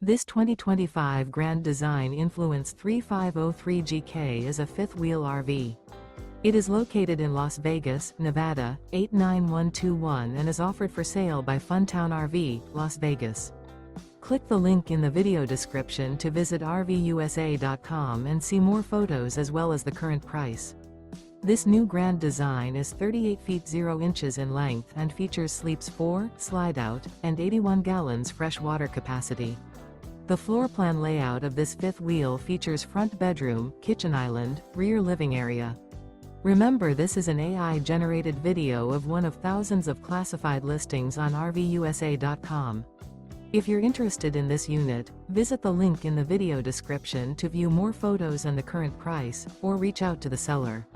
This 2025 Grand Design Influence 3503GK is a fifth-wheel RV. It is located in Las Vegas, Nevada, 89121 and is offered for sale by Funtown RV, Las Vegas. Click the link in the video description to visit RVUSA.com and see more photos as well as the current price. This new Grand Design is 38 feet 0 inches in length and features sleeps 4, slide-out, and 81 gallons fresh water capacity. The floor plan layout of this fifth wheel features front bedroom, kitchen island, rear living area. Remember, this is an AI-generated video of one of thousands of classified listings on RVUSA.com. If you're interested in this unit, visit the link in the video description to view more photos and the current price, or reach out to the seller.